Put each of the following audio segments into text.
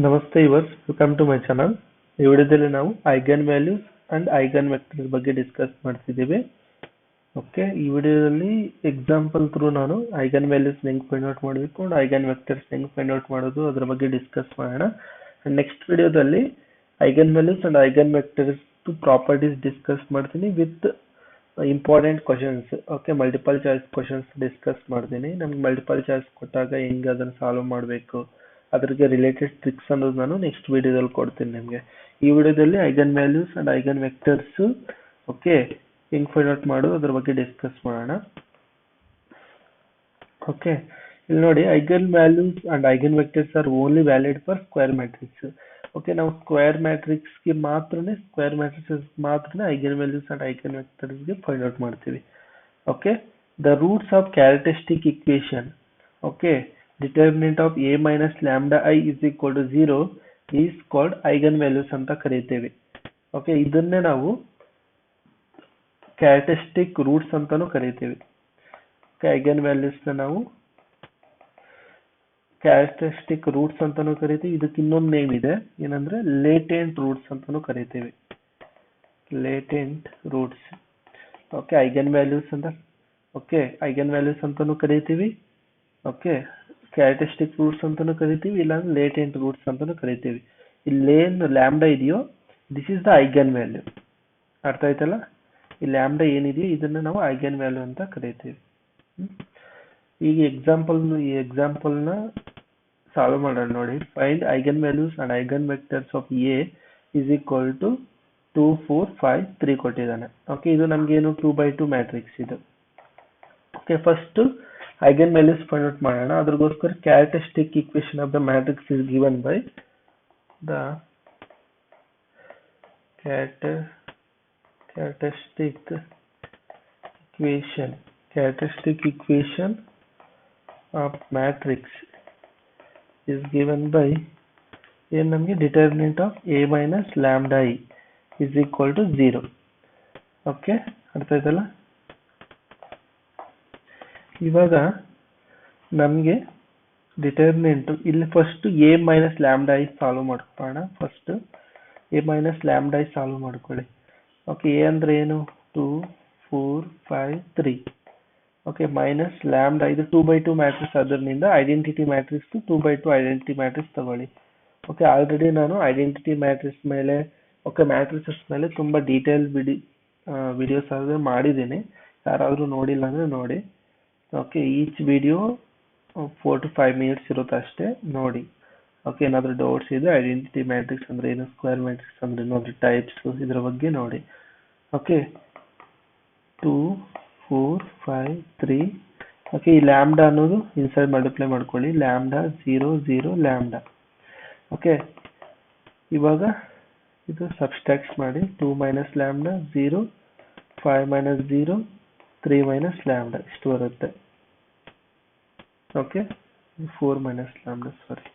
ನಮಸ್ತೆ viewers, welcome to my channel. ಈ ವಿಡಿಯೋದಲ್ಲಿ ನಾವು eigen values and eigen vectors ಬಗ್ಗೆ ಡಿಸ್ಕಸ್ ಮಾಡ್ತಿದ್ದೀವಿ. ಓಕೆ, ಈ ವಿಡಿಯೋದಲ್ಲಿ ಎಕ್ಸಾಂಪಲ್ ಥ್ರೂ ನಾನು ಐಗನ್ ವ್ಯಾಲ್ಯೂಸ್ ಹೆಂಗೆ ಫೈಂಡ್ ಔಟ್ ಮಾಡಬೇಕು ಅಂಡ್ ಐಗನ್ ವೆಕ್ಟರ್ಸ್ ಹೆಂಗೆ ಫೈಂಡ್ ಔಟ್ ಮಾಡೋದು ಅದ್ರ ಬಗ್ಗೆ ಡಿಸ್ಕಸ್ ಮಾಡೋಣ. ಅಂಡ್ ನೆಕ್ಸ್ಟ್ ವಿಡಿಯೋದಲ್ಲಿ eigen values and eigen vectors properties discuss ಮಾಡ್ತೀನಿ with important questions. Okay, multiple choice questions discuss ಮಾಡ್ತೀನಿ. ನಮ್ಗೆ ಮಲ್ಟಿಪಲ್ ಚಾಯ್ಸ್ ಕೊಟ್ಟಾಗ ಹೆಂಗೆ ಅದನ್ನು ಸಾಲ್ವ್ ಮಾಡಬೇಕು, ಅದಕ್ಕೆ ರಿಲೇಟೆಡ್ ಟ್ರಿಕ್ಸ್ ಅನ್ನೋದು ನಾನು ನೆಕ್ಸ್ಟ್ ವಿಡಿಯೋದಲ್ಲಿ ಕೊಡ್ತೀನಿ ನಿಮಗೆ. ಈ ವಿಡಿಯೋದಲ್ಲಿ eigen values and eigen vectors okay ಹೆಂಗ್ ಫೈಂಡ್ ಔಟ್ ಮಾಡೋದು ಅದ್ರ ಬಗ್ಗೆ ಡಿಸ್ಕಸ್ ಮಾಡೋಣ. ಓಕೆ, ಇಲ್ಲಿ ನೋಡಿ, eigen values and eigen vectors are only valid for square matrix. Okay, ನಾವು ಸ್ಕ್ವೇರ್ ಮ್ಯಾಟ್ರಿಕ್ಸ್ಗೆ ಮಾತ್ರನೇ ಐಗನ್ ವ್ಯಾಲ್ಯೂಸ್ ಅಂಡ್ ಐಗನ್ ವೆಕ್ಟರ್ಸ್ಗೆ ಫೈಂಡ್ ಔಟ್ ಮಾಡ್ತೀವಿ. Okay, the roots of characteristic equation okay determinant of a minus lambda I is equal to 0 is called eigen values ಅಂತ ಕರೀತೇವೆ. Okay, ಇದನ್ನೇ ನಾವು characteristic roots ಅಂತಾನು ಕರೀತೇವೆ. ಐಗನ್ ವ್ಯಾಲ್ಯೂಸ್ ನಾವು ಕ್ಯಾರೆಕ್ಟರಿಸ್ಟಿಕ್ ರೂಟ್ಸ್ ಅಂತಾನು ಕರೀತೀವಿ. ಇದಕ್ಕೆ ಇನ್ನೊಂದು ನೇಮ್ ಇದೆ, ಏನಂದ್ರೆ ಲೇಟೆಂಟ್ ರೂಟ್ಸ್ ಅಂತಾನು ಕರೀತೇವೆ. Latent roots okay eigenvalues ಅಂತ ಐಗನ್ ವ್ಯಾಲ್ಯೂಸ್ ಅಂತಾನು ಕರೀತೀವಿ. ಓಕೆ, ಕ್ಯಾರೆಕ್ಟರಿಸ್ಟಿಕ್ ರೂಟ್ಸ್ ಅಂತಾನು ಕರಿತೀವಿ, ಇಲ್ಲಾಂದ್ರೆ ಲೇಟೆಂಟ್ ರೂಟ್ಸ್ ಅಂತಾನು ಕರಿತೀವಿ. ಇಲ್ಲೇನು ಲ್ಯಾಂಬ್ಡಾ ಇದೆಯೋ this is the eigen value. ಅರ್ಥ ಆಯ್ತಲ್ಲ? ಈ ಲ್ಯಾಂಬ್ಡಾ ಏನಿದೆಯೋ ಇದನ್ನ ನಾವು ಐಗನ್ ವ್ಯಾಲ್ಯೂ ಅಂತ ಕರಿತೀವಿ. ಈಗ ಎಕ್ಸಾಂಪಲ್ನ ಸಾಲ್ವ್ ಮಾಡೋಣ ನೋಡಿ. Find eigen values and eigen vectors of A is equal to 2 4 5 3 ಕೊಟ್ಟಿದ್ದಾನೆ. ಓಕೆ, ಇದು ನಮ್ಗೇನು 2x2 ಮ್ಯಾಟ್ರಿಕ್ಸ್ ಇದು. Okay, first eigen values find out ಮಾಡೋಣ. ಅದ್ರಗೋಸ್ಕರ characteristic equation of the matrix is given by the characteristic equation of matrix is given by ಏನ್ ನಮಗೆ determinant of a minus lambda I is equal to 0. Okay, ಅರ್ಥ ಆಯ್ತಲ್ಲ? ಇವಾಗ ನಮಗೆ determinant ಇಲ್ಲಿ first a minus lambda I solve ಮಾಡ್ಕೊಳ್ಳೋಣ. First a minus lambda I solve ಮಾಡ್ಕೊಳ್ಳಿ. Okay, a ಅಂದ್ರೆ ಏನು? 2 4 5 3. ಓಕೆ, ಮೈನಸ್ ಲ್ಯಾಂಬ್ಡಾ ಇದು 2x2 ಮ್ಯಾಟ್ರಿಕ್ಸ್, ಅದರಿಂದ identity matrix 2x2 identity matrix ತಗೊಳ್ಳಿ. ಓಕೆ, ಆಲ್ರೆಡಿ ನಾನು ಐಡೆಂಟಿಟಿ ಮ್ಯಾಟ್ರಿಕ್ಸ್ ಮೇಲೆ ಮ್ಯಾಟ್ರಿಸಸ್ ಮೇಲೆ ತುಂಬಾ ಡೀಟೇಲ್ ವಿಡಿಯೋಸ್ ಆದ್ರೆ ಮಾಡಿದ್ದೀನಿ. ಯಾರಾದ್ರೂ ನೋಡಿಲ್ಲ ಅಂದ್ರೆ ನೋಡಿ. Okay, each video 4 to 5 minutes ಇರುತ್ತೆ ಅಷ್ಟೇ, ನೋಡಿ. ಓಕೆ, ಏನಾದರೂ ಡೌಟ್ಸ್ ಇದೆ ಐಡೆಂಟಿಟಿ ಮ್ಯಾಟ್ರಿಕ್ಸ್ ಅಂದ್ರೆ ಏನು, ಸ್ಕ್ವೇರ್ ಮ್ಯಾಟ್ರಿಕ್ಸ್ ಅಂದ್ರೆ ಏನು, ಅದ್ರ ಟೈಪ್ಸ್ ಇದ್ರ ಬಗ್ಗೆ ನೋಡಿ. ಓಕೆ, 2 4 5 3. ಓಕೆ, ಈ ಲ್ಯಾಂಬ್ಡಾ ಅನ್ನೋದು ಇನ್ಸೈಡ್ ಮಲ್ಟಿಪ್ಲೈ ಮಾಡ್ಕೊಳ್ಳಿ. Lambda 0 0 lambda. ಓಕೆ, ಇವಾಗ ಇದು ಸಬ್ಸ್ಟ್ರಾಕ್ಟ್ ಮಾಡಿ. 2 minus lambda 0, 5 minus 0, 3 minus lambda ಇಷ್ಟು ಬರುತ್ತೆ. ಓಕೆ, 4 minus ಲ್ಯಾಂಬ್ಡಾ ಸಾರಿ.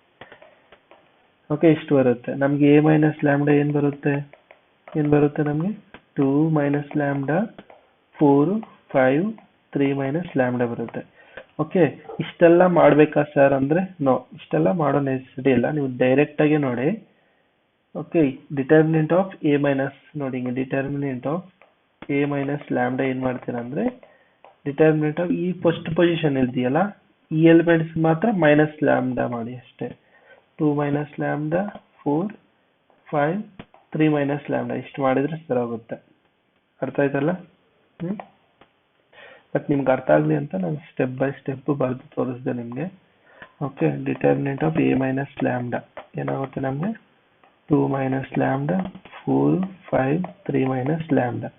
ಓಕೆ, ಇಷ್ಟು ಬರುತ್ತೆ. ನಮ್ಗೆ a minus ಲ್ಯಾಂಬ್ಡಾ ಏನ್ ಬರುತ್ತೆ ನಮ್ಗೆ? 2 minus ಲ್ಯಾಂಬ್ಡಾ 4 5 3 minus ಲ್ಯಾಂಬ್ಡಾ ಬರುತ್ತೆ. ಓಕೆ, ಇಷ್ಟೆಲ್ಲ ಮಾಡ್ಬೇಕಾ ಸರ್ ಅಂದ್ರೆ ನೋ, ಇಷ್ಟೆಲ್ಲ ಮಾಡೋ ನೆಸೆಸಿಟಿ ಇಲ್ಲ, ನೀವು ಡೈರೆಕ್ಟ್ ಆಗಿ ನೋಡಿ. Okay, determinant of a minus ನೋಡಿ, determinant of a minus lambda ಏನ್ ಮಾಡ್ತೀರಾ ಅಂದ್ರೆ ಡಿಟರ್ಮಿನೆಂಟ್ ಆಫ್ ಈ ಫಸ್ಟ್ ಪೊಸಿಷನ್ ಇದೆಯಲ್ಲ ಈ ಎಲಿಮೆಂಟ್ಸ್ ಮಾತ್ರ ಮೈನಸ್ ಲ್ಯಾಂಬ್ಡಾ ಮಾಡಿ ಅಷ್ಟೇ. 2 minus ಲ್ಯಾಂಬ್ಡಾ 4 5 3 minus ಲ್ಯಾಂಬ್ಡಾ ಇಷ್ಟು ಮಾಡಿದ್ರೆ ಸರಿಯಾಗುತ್ತೆ. ಅರ್ಥ ಆಯ್ತಲ್ಲ? ಬಟ್ ನಿಮ್ಗೆ ಅರ್ಥ ಆಗ್ಲಿ ಅಂತ ನಾನು ಸ್ಟೆಪ್ ಬೈ ಸ್ಟೆಪ್ ಬರೆದು ತೋರಿಸಿದೆ ನಿಮ್ಗೆ. Okay, determinant of a minus lambda ಏನಾಗುತ್ತೆ ನಮ್ಗೆ? 2 minus lambda 4 5 3 minus lambda.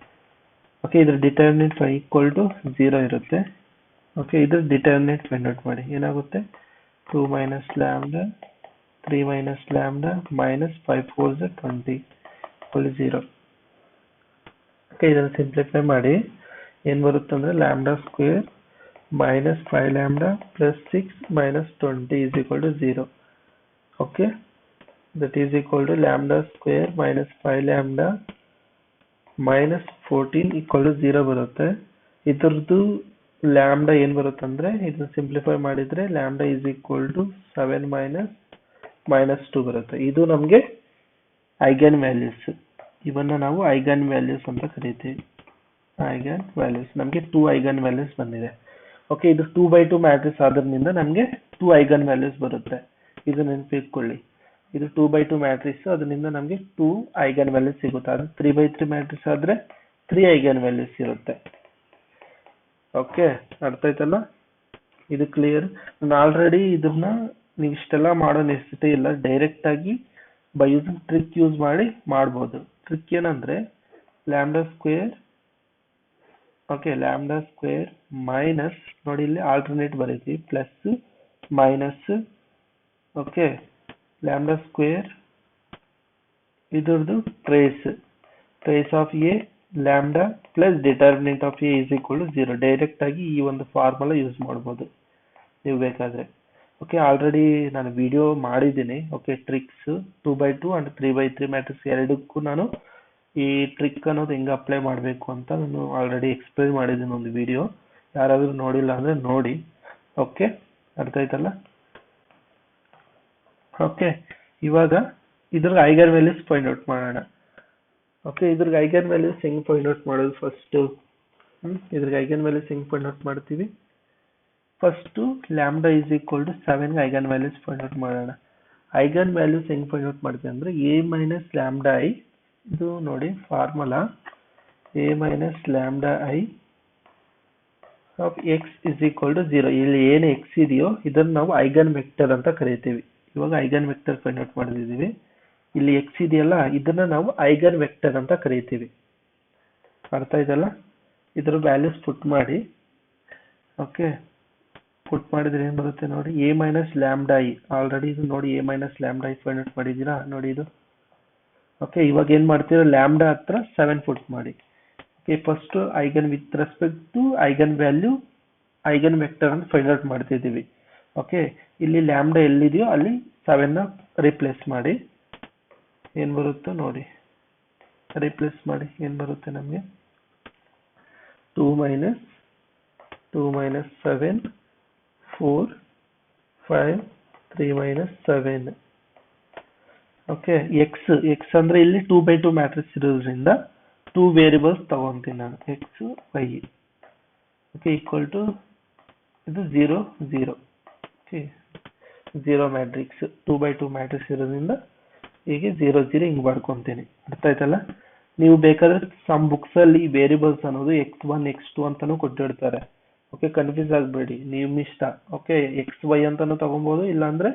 Okay, ಇದ್ರ ಡಿಟರ್ಮಿನೆಂಟ್ ಈಕ್ವಲ್ ಟು 0 ಇರುತ್ತೆ. ಓಕೆ, ಇದ್ರ ಡಿಟರ್ಮಿನೆಂಟ್ ಫೈಂಡ್ ಔಟ್ ಮಾಡಿ. ಏನಾಗುತ್ತೆ? 2 minus lambda 3 minus lambda minus 5 4 20 0. Okay, ಇದನ್ನು ಸಿಂಪ್ಲಿಫೈ ಮಾಡಿ ಏನ್ ಬರುತ್ತೆ ಅಂದ್ರೆ lambda square minus 5 lambda plus 6 minus 20 is equal to 0. Okay, that is equal to lambda square minus 5 lambda minus 14 equal to 0 ಬರುತ್ತೆ. ಇದ್ರದ್ದು lambda ಏನ್ ಬರುತ್ತೆ ಅಂದ್ರೆ ಇದನ್ನ ಸಿಂಪ್ಲಿಫೈ ಮಾಡಿದ್ರೆ lambda is equal to 7 minus -2 ಬರುತ್ತೆ. ಇದು ನಮಗೆ ಐಗನ್ ವ್ಯಾಲ್ಯೂಸ್. ಇವನ್ನ ನಾವು ಐಗನ್ ವ್ಯಾಲ್ಯೂಸ್ ಅಂತ ಕರಿತೀವಿ. ಐಗನ್ ವ್ಯಾಲ್ಯೂಸ್ ನಮಗೆ 2 ಐಗನ್ ವ್ಯಾಲ್ಯೂಸ್ ಬಂದಿದೆ. ಓಕೆ, ಇದು 2 by 2 ಮ್ಯಾಟ್ರಿಕ್ಸ್ ಆದ್ರಿಂದ ನಮಗೆ 2 ಐಗನ್ ವ್ಯಾಲ್ಯೂಸ್ ಬರುತ್ತೆ. ಇದು ನೆನಪಿಟ್ಕೊಳ್ಳಿ, ಇದು 2 by 2 ಮ್ಯಾಟ್ರಿಕ್ಸ್, ಅದರಿಂದ ನಮಗೆ 2 ಐಗನ್ ವ್ಯಾಲ್ಯೂಸ್ ಸಿಗುತ್ತೆ. ಅದು 3 by 3 ಮ್ಯಾಟ್ರಿಕ್ಸ್ ಆದ್ರೆ 3 ಐಗನ್ ವ್ಯಾಲ್ಯೂಸ್ ಇರುತ್ತೆ. ಓಕೆ, ಅರ್ಥ ಆಯ್ತಲ್ಲ? ಇದು ಕ್ಲಿಯರ್. ನಾನು ಆಲ್ರೆಡಿ ಇದನ್ನ ನೀವು ಇಷ್ಟೆಲ್ಲ ಮಾಡೋ ನೆಸೆಸಿಟಿ ಇಲ್ಲ, ಡೈರೆಕ್ಟ್ ಆಗಿ ಬೈ ಯೂಸಿಂಗ್ ಟ್ರಿಕ್ ಯೂಸ್ ಮಾಡಿ ಮಾಡ್ಬೋದು. ಟ್ರಿಕ್ ಏನಂದ್ರೆ lambda square, okay, lambda square minus, ನೋಡಿ ಇಲ್ಲಿ ಆಲ್ಟರ್ನೇಟ್ ಬರೀತೀವಿ, plus minus, okay, lambda square ಇದ್ರದ್ದು trace of A lambda plus determinant of A is equal to 0. Direct ಆಗಿ ಈ ಒಂದು ಫಾರ್ಮುಲಾ ಯೂಸ್ ಮಾಡ್ಬೋದು ನೀವು ಬೇಕಾದ್ರೆ. ಓಕೆ, ಆಲ್ರೆಡಿ ನಾನು ವಿಡಿಯೋ ಮಾಡಿದ್ದೀನಿ. Okay, tricks 2 by 2 and 3 by 3 matrix ಎರಡಕ್ಕೂ ನಾನು ಈ ಟ್ರಿಕ್ ಅನ್ನೋದು ಹೆಂಗೆ ಅಪ್ಲೈ ಮಾಡಬೇಕು ಅಂತ ನಾನು ಆಲ್ರೆಡಿ ಎಕ್ಸ್ಪ್ಲೈನ್ ಮಾಡಿದ್ದೀನಿ ಒಂದು ವಿಡಿಯೋ. ಯಾರಾದರೂ ನೋಡಿಲ್ಲ ಅಂದ್ರೆ ನೋಡಿ. ಓಕೆ, ಅರ್ಥ ಆಯ್ತಲ್ಲ? ಓಕೆ, ಇವಾಗ ಇದ್ರ ಐಗನ್ ವ್ಯಾಲ್ಯೂಸ್ ಫೈಂಡ್ ಔಟ್ ಮಾಡೋಣ. ಓಕೆ, ಇದ್ರಿಗೆ ಐಗನ್ ವ್ಯಾಲ್ಯೂಸ್ ಹೆಂಗ್ ಫೈಂಡ್ ಔಟ್ ಮಾಡೋದು ಫಸ್ಟ್? ಇದ್ರಿಗೆ ಐಗನ್ ವ್ಯಾಲ್ಯೂಸ್ ಹೆಂಗ್ ಫೈಂಡ್ ಔಟ್ ಮಾಡ್ತೀವಿ? First lambda is equal to 7 eigen values find out ಮಾಡೋಣ. ಐಗನ್ ವ್ಯಾಲ್ಯೂಸ್ ಹೆಂಗ್ ಫೈಂಡ್ ಔಟ್ ಮಾಡ್ತೀವಿ ಅಂದ್ರೆ ಎ ಮೈನಸ್ ಲ್ಯಾಂಬ್ಡಾ ಐ, ಇದು ನೋಡಿ formula, A minus lambda I of x is equal to 0. ಇಲ್ಲಿ ಏನು ಎಕ್ಸ್ ಇದೆಯೋ ಇದನ್ನ ನಾವು ಐಗನ್ ವೆಕ್ಟರ್ ಅಂತ ಕರಿತೀವಿ. ಇವಾಗ ಐಗನ್ ವೆಕ್ಟರ್ ಫೈಂಡ್ ಔಟ್ ಮಾಡಿದೀವಿ. ಇಲ್ಲಿ ಎಕ್ಸ್ ಇದೆಯಲ್ಲ, ಇದನ್ನ ನಾವು ಐಗನ್ ವೆಕ್ಟರ್ ಅಂತ ಕರಿತೀವಿ. ಅರ್ಥ ಆಯ್ತಲ್ಲ? ಇದ್ರ ವ್ಯಾಲ್ಯೂಸ್ ಪುಟ್ ಮಾಡಿ. ಓಕೆ, ಪುಟ್ ಮಾಡಿದ್ರೆ ಏನ್ ಬರುತ್ತೆ ನೋಡಿ, A minus lambda I, already ಇದು ನೋಡಿ A minus lambda I find out ಮಾಡಿದ್ದೀರಾ ನೋಡಿ ಇದು. ಓಕೆ, ಇವಾಗ ಏನ್ ಮಾಡ್ತೀರಾ, ಲ್ಯಾಂಬ್ಡಾ ಹತ್ರ 7 ಪುಟ್ ಮಾಡಿ. Okay, first eigen with respect to eigen value eigen vector ಅಂತ ಫೈಂಡ್ ಔಟ್ ಮಾಡ್ತಿದ್ದೀವಿ. ಓಕೆ, ಇಲ್ಲಿ ಲ್ಯಾಂಬ್ಡಾ ಎಲ್ಲಿದೆಯೋ ಅಲ್ಲಿ 7 ನ ರಿಪ್ಲೇಸ್ ಮಾಡಿ. ಏನ್ ಬರುತ್ತೋ ನೋಡಿ, ರಿಪ್ಲೇಸ್ ಮಾಡಿ ಏನ್ ಬರುತ್ತೆ ನಮಗೆ, 2 minus 7 4 5 3 minus 7. ಓಕೆ, ಎಕ್ಸ್ ಅಂದ್ರೆ ಇಲ್ಲಿ 2 by 2 ಮ್ಯಾಟ್ರಿಕ್ಸ್ ಇರೋದ್ರಿಂದ 2 ವೇರಿಯಬಲ್ಸ್ ತಗೊಂತೀನಿ ನಾನು, x y. Okay, equal to ಇದು 0 0. ಓಕೆ, 0 ಮ್ಯಾಟ್ರಿಕ್ಸ್ 2 by 2 ಮ್ಯಾಟ್ರಿಕ್ಸ್ ಇರೋದ್ರಿಂದ ಹೀಗೆ 0 0 ಹಿಂಗ್ ಮಾಡ್ಕೊಂತೀನಿ. ಅರ್ಥ ಆಯ್ತಲ್ಲ? ನೀವು ಬೇಕಾದ್ರೆ ಸಮ್ ಬುಕ್ಸ್ ಅಲ್ಲಿ ವೇರಿಯಬಲ್ಸ್ ಅನ್ನೋದು x1 x2 ಅಂತಾನು ಕೊಟ್ಟಿರ್ತಾರೆ. ಓಕೆ, ಕನ್ಫ್ಯೂಸ್ ಆಗಬೇಡಿ, ನಿಮ್ಮ ಇಷ್ಟ. ಓಕೆ, ಎಕ್ಸ್ ವೈ ಅಂತಾನು ತಗೊಬಹುದು, ಇಲ್ಲಾಂದ್ರೆ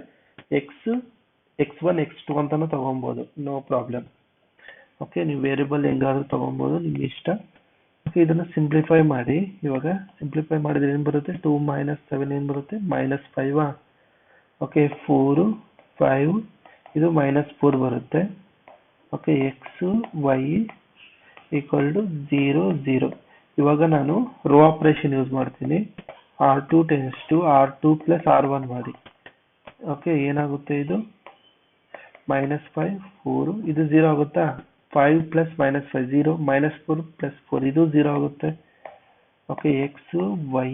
x1 x2 ಅಂತಾನು ತಗೊಬಹುದು, ನೋ ಪ್ರಾಬ್ಲಮ್. ಓಕೆ, ನೀವು ವೇರಿಯಬಲ್ ಹೆಂಗಾದ್ರೂ ತಗೊಬಹುದು, ನಿಮ್ ಇಷ್ಟ. ಓಕೆ, ಇದನ್ನ ಸಿಂಪ್ಲಿಫೈ ಮಾಡಿ. ಇವಾಗ ಸಿಂಪ್ಲಿಫೈ ಮಾಡಿದ್ರೆ ಏನ್ ಬರುತ್ತೆ, 2 minus 7 ಏನ್ ಬರುತ್ತೆ, -5. ಓಕೆ, 4 5 ಇದು -4 ಬರುತ್ತೆ. Okay, x y equal to 0 0. ಇವಾಗ ನಾನು ರೋ ಆಪರೇಷನ್ ಯೂಸ್ ಮಾಡ್ತೀನಿ. R2 tends to R2 plus R1 ಮಾಡಿ. ಓಕೆ, ಏನಾಗುತ್ತೆ ಇದು, -5 4 ಇದು 0 ಆಗುತ್ತಾ, 5 plus -5 0, -4 plus 4 ಇದು 0 ಆಗುತ್ತೆ. Okay, x y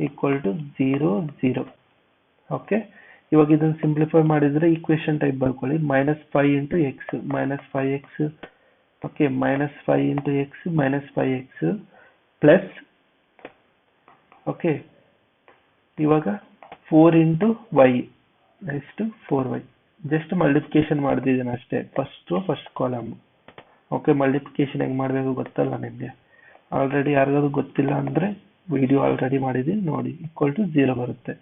equal to 0 0. Okay, ಇವಾಗ ಇದನ್ನ ಸಿಂಪ್ಲಿಫೈ ಮಾಡಿದ್ರೆ ಈಕ್ವೇಶನ್ ಟೈಪ್ ಬರ್ಕೊಳ್ಳಿ, -5 into x -5x. Okay, -5 into x -5x plus, okay, ಇವಾಗ 4 into y next 4y. Just multiplication ಮಾಡ್ತಿದ್ದೀನಿ ಅಷ್ಟೇ, ಫಸ್ಟ್ ಕಾಲಮ್. ಓಕೆ, ಮಲ್ಟಿಪ್ಲಿಕೇಶನ್ ಹೆಂಗ್ ಮಾಡಬೇಕು ಗೊತ್ತಲ್ಲ ನಿಮಗೆ, ಆಲ್ರೆಡಿ ಯಾರಿಗಾದ್ರು ಗೊತ್ತಿಲ್ಲ ಅಂದ್ರೆ ವಿಡಿಯೋ ಆಲ್ರೆಡಿ ಮಾಡಿದೀನಿ ನೋಡಿ. ಈಕ್ವಲ್ ಟು 0 ಬರುತ್ತೆ.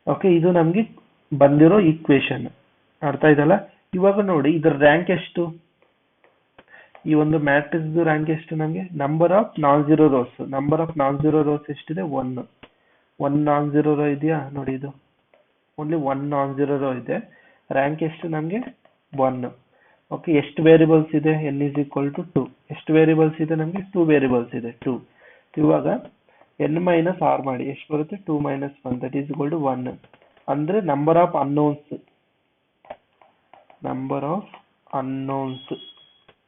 ಓಕೆ, ಇದು ನಮ್ಗೆ ಬಂದಿರೋ ಈಕ್ವೇಶನ್. ಅರ್ಥ ಆಯ್ತಲ್ಲ? ಇವಾಗ ನೋಡಿ ಇದ್ರ ರ್ಯಾಂಕ್ ಎಷ್ಟು, ಈ ಒಂದು ಮ್ಯಾಟ್ರಿಕ್ಸ್ ರ್ಯಾಂಕ್ ಎಷ್ಟು ನಮಗೆ, number of non zero rose ಎಷ್ಟಿದೆ, 1 ನಾನ್ ಜೀರೋ ರೋ ಇದೆಯಾ ನೋಡಿ, ಇದು ಓನ್ಲಿ 1 ನಾನ್ ಜೀರೋ ರೋ ಇದೆ. ರ್ಯಾಂಕ್ ಎಷ್ಟು ನಮಗೆ 1. ಓಕೆ, ಎಷ್ಟು ವೇರಿಯಬಲ್ಸ್ ಇದೆ, n is equal to 2. ಎಷ್ಟು ವೇರಿಯಬಲ್ಸ್ ಇದೆ ನಮಗೆ, 2 ವೇರಿಯಬಲ್ಸ್ ಇದೆ 2. ಇವಾಗ n minus r ಮಾಡಿ, ಎಷ್ಟು ಬರುತ್ತೆ, 2 minus 1 that is equal to 1. ಅಂದ್ರೆ number of unknowns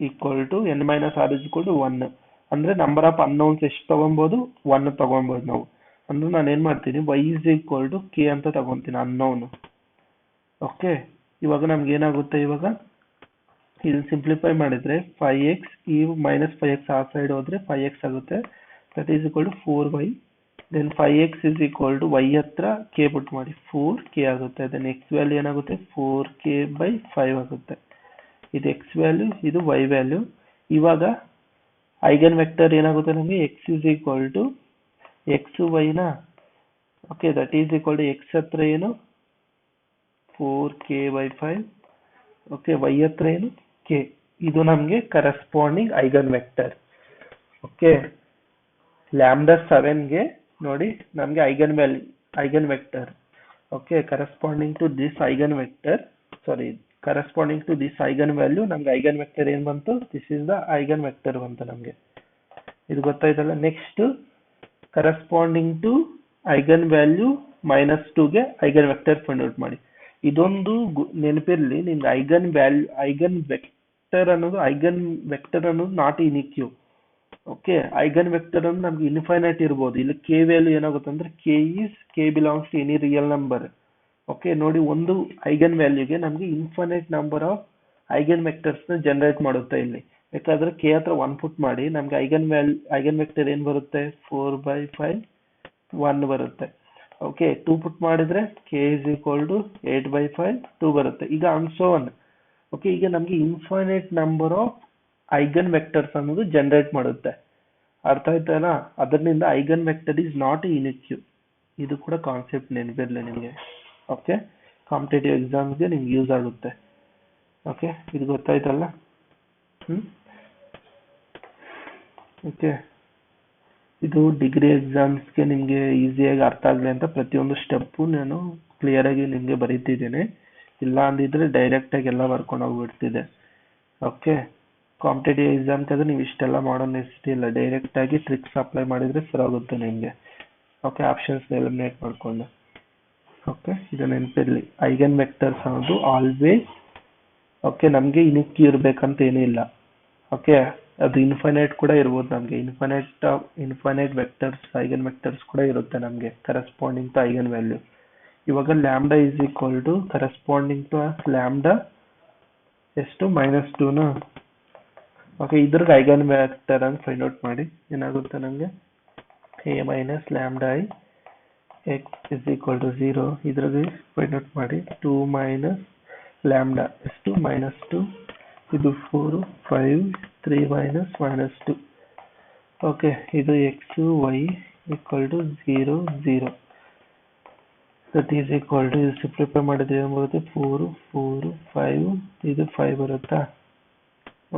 equal to n minus r is equal to 1. ಅಂದ್ರೆ ನಂಬರ್ ಆಫ್ ಅನ್ನೋನ್ಸ್ ಎಷ್ಟು ತಗೊಬಹುದು, 1 ತಗೊಬಹುದು ನಾವು. ಅಂದ್ರೆ ನಾನು ಏನ್ ಮಾಡ್ತೀನಿ, y is equal to k ಅಂತ ತಗೊಂತೀನಿ ಅನ್ನೋನ್. ಓಕೆ, ಇವಾಗ ನಮ್ಗೆ ಏನಾಗುತ್ತೆ, ಇವಾಗ ಇದನ್ನ ಸಿಂಪ್ಲಿಫೈ ಮಾಡಿದ್ರೆ 5x ಈ -5x ಆ ಸೈಡ್ ಹೋದ್ರೆ 5x ಆಗುತ್ತೆ. That is equal to 4y. Then 5x is equal to y ಹತ್ರ k ಪುಟ್ ಮಾಡಿ 4k ಆಗುತ್ತೆ. ದೆನ್ x ವ್ಯಾಲ್ಯೂ ಏನಾಗುತ್ತೆ 4k/5 ಆಗುತ್ತೆ. ಇದು x ವ್ಯಾಲ್ಯೂ, ಇದು y ವ್ಯಾಲ್ಯೂ. ಇವಾಗ ಐಗನ್ ವೆಕ್ಟರ್ ಏನಾಗುತ್ತೆ ನಮಗೆ x is equal to x y ನ okay that is equal to x ಹತ್ರ ಏನು 4k/5, ಓಕೆ y ಹತ್ರ ಏನು k. ಇದು ನಮಗೆ corresponding eigen vector. Okay, lambda 7ಗೆ ನೋಡಿ ನಮಗೆ eigen vector. Okay, corresponding to this eigen vector, corresponding to this eigen value ನಮ್ಗೆ ಐಗನ್ ವೆಕ್ಟರ್ ಏನ್ ಬಂತು, this is the eigen vector ಬಂತು ನಮ್ಗೆ. ಇದು ಗೊತ್ತಾಯ್ತಲ್ಲ. Next corresponding to eigen value -2ಗೆ ಐಗನ್ ವೆಕ್ಟರ್ ಫೈಂಡ್ ಔಟ್ ಮಾಡಿ. ಇದೊಂದು ನೆನಪಿರ್ಲಿ, ನಿಮ್ಗೆ ಐಗನ್ ವೆಕ್ಟರ್ ಅನ್ನೋದು not unique. Okay, eigen vector ಅಂದ್ರೆ ನಮ್ಗೆ ಇನ್ಫೈನೈಟ್ ಇರ್ಬೋದು. ಇಲ್ಲಿ ಕೆ ವ್ಯಾಲ್ಯೂ ಏನಾಗುತ್ತೆ ಅಂದ್ರೆ K belongs to any real number. Okay, ನೋಡಿ ಒಂದು ಐಗನ್ ವ್ಯಾಲ್ಯೂಗೆ ನಮ್ಗೆ infinite number of eigen vectors ನ ಜನರೇಟ್ ಮಾಡುತ್ತೆ. ಇಲ್ಲಿ ಬೇಕಾದ್ರೆ ಕೆ ಹತ್ರ 1 ಪುಟ್ ಮಾಡಿ ನಮ್ಗೆ ಐಗನ್ ವೆಕ್ಟರ್ ಏನ್ ಬರುತ್ತೆ 4/5 1 ಬರುತ್ತೆ. ಓಕೆ, 2 ಪುಟ್ ಮಾಡಿದ್ರೆ k ಇಸ್ ಈಕ್ವಲ್ ಟು 8/5 2 ಬರುತ್ತೆ. ಈಗ ಆನ್ಸೋ ಒನ್. ಓಕೆ, ಈಗ ನಮ್ಗೆ infinite number of eigen vectors ಅನ್ನೋದು ಜನರೇಟ್ ಮಾಡುತ್ತೆ. ಅರ್ಥ ಆಯ್ತಲ್ಲ. ಅದರಿಂದ ಐಗನ್ ವೆಕ್ಟರ್ ಇಸ್ ನಾಟ್ ಯುನಿಕ್ಯೂ. ಇದು ಕೂಡ ಕಾನ್ಸೆಪ್ಟ್ ನೆನಪಿರ್ಲಿ ನಿಮಗೆ. ಓಕೆ, ಕಾಂಪಿಟೇಟಿವ್ ಎಕ್ಸಾಮ್ಸ್ಗೆ ನಿಮ್ಗೆ ಯೂಸ್ ಆಗುತ್ತೆ. ಓಕೆ, ಇದು ಗೊತ್ತಾಯ್ತಲ್ಲ. ಓಕೆ, ಇದು ಡಿಗ್ರಿ ಎಕ್ಸಾಮ್ಸ್ಗೆ ನಿಮಗೆ ಈಸಿಯಾಗಿ ಅರ್ಥ ಆಗಲಿ ಅಂತ ಪ್ರತಿಯೊಂದು ಸ್ಟೆಪ್ಪು ನಾನು ಕ್ಲಿಯರ್ ಆಗಿ ನಿಮಗೆ ಬರೀತಿದ್ದೇನೆ. ಇಲ್ಲ ಅಂದಿದ್ರೆ ಡೈರೆಕ್ಟ್ ಆಗಿ ಎಲ್ಲ ಬರ್ಕೊಂಡು ಹೋಗ್ಬಿಡ್ತಿದೆ. ಓಕೆ, ಕಾಂಪಿಟೇಟಿವ್ ಎಕ್ಸಾಮ್ಗಾದ್ರೆ ನೀವು ಇಷ್ಟೆಲ್ಲ ಮಾಡೋ ನೆಸಿಟಿ ಇಲ್ಲ. ಡೈರೆಕ್ಟ್ ಆಗಿ ಟ್ರಿಕ್ಸ್ ಅಪ್ಲೈ ಮಾಡಿದ್ರೆ ಸರಿಯಾಗುತ್ತೆ ನಿಮಗೆ. ಓಕೆ, ಆಪ್ಷನ್ಸ್ ಎಲಿಮಿನೇಟ್ ಮಾಡ್ಕೊಂಡು. ಓಕೆ, ಇದು ನೆನಪಿರ್ಲಿ. ಐಗನ್ ವೆಕ್ಟರ್ಸ್ ಅನ್ನೋದು ಆಲ್ವೇಸ್ ಓಕೆ ನಮಗೆ ಯುನಿಕ್ ಇರ್ಬೇಕಂತ ಏನೂ ಇಲ್ಲ. ಓಕೆ, ಅದು ಇನ್ಫೈನೈಟ್ ಕೂಡ ಇರ್ಬೋದು. ನಮಗೆ ಇನ್ಫೈನೈಟ್ ವೆಕ್ಟರ್ಸ್ ಐಗನ್ ವೆಕ್ಟರ್ಸ್ ಕೂಡ ಇರುತ್ತೆ ನಮಗೆ ಕರೆಸ್ಪಾಂಡಿಂಗ್ ಟು ಐಗನ್ ವ್ಯಾಲ್ಯೂ. ಇವಾಗ lambda is equal to corresponding to lambda ಎಷ್ಟು -2ನ. ಓಕೆ, ಇದ್ರಿಗೆ ಐಗನ್ ವೆಕ್ಟರ್ ಅಂತ ಫೈಂಡ್ ಔಟ್ ಮಾಡಿ. ಏನಾಗುತ್ತೆ ನಮಗೆ a - lambda I x is equal to 0. ಇದ್ರಿಗೆ ಫೈಂಡ್ ಔಟ್ ಮಾಡಿ 2 - lambda ಎಷ್ಟು -2, ಇದು 4 5 3 -2. ಓಕೆ, ಇದು x y equal to 0 0. That is equal to ಇದು ಸಿಂಪ್ಲಿಫೈ ಮಾಡಿದ್ರೆ ಏನು ಬರುತ್ತೆ 4 4 5, ಇದು 5 ಬರುತ್ತಾ.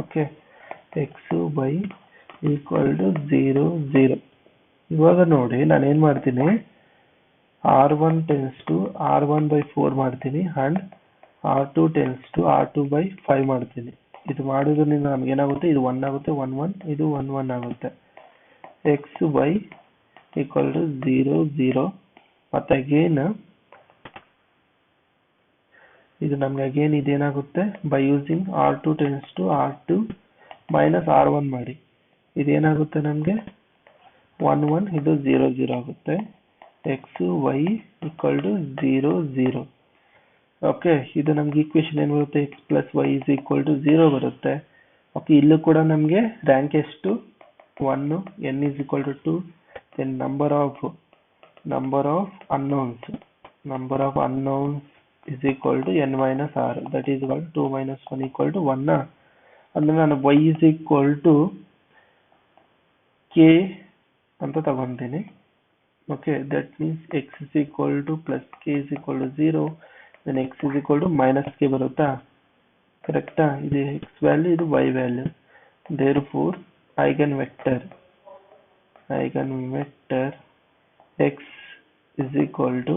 Okay, x y equal to 0 0. ಇವಾಗ ನೋಡಿ ನಾನು ಏನ್ ಮಾಡ್ತೀನಿ, r1 tends to r1/4 ಮಾಡ್ತೀನಿ and r2 tends to r2/5 ಮಾಡ್ತೀನಿ. ಇದು ಮಾಡೋದ್ರಿಂದ ನಮ್ಗೆ ಏನಾಗುತ್ತೆ, ಇದು 1 ಆಗುತ್ತೆ 1 1, ಇದು 1 1 ಆಗುತ್ತೆ. x y equal to 0 0. ಮತ್ತೆ ಅಗೇನ್ ಇದು ನಮ್ಗೆ ಅಗೇನ್ ಇದೇನಾಗುತ್ತೆ by using r2 tends to r2 minus r1 ಮಾಡಿ. ಇದೇನಾಗುತ್ತೆ ನಮ್ಗೆ 1 1, ಇದು 0 0 ಆಗುತ್ತೆ. x y equal to 0 0. Okay, ಇದು ನಮ್ಗೆ ಈಕ್ವೇಶನ್ ಏನು ಬರುತ್ತೆ, x plus y is equal to 0 ಬರುತ್ತೆ. ಓಕೆ, ಇಲ್ಲೂ ಕೂಡ ನಮ್ಗೆ ರ್ಯಾಂಕ್ ಎಷ್ಟು 1, n is equal to 2, then number of unknowns is equal to n minus r, that is equal to 2 minus 1 equal to 1. ಅಂದ್ರೆ ನಾನು y is equal to k ಅಂತ ತಗೊಂತೀನಿ. Okay, that means x is equal to plus k is equal to 0, then x is equal to minus k ಬರುತ್ತಾ, ಕರೆಕ್ಟಾ. ಇದು x value, ಇದು y value. therefore eigen vector x is equal to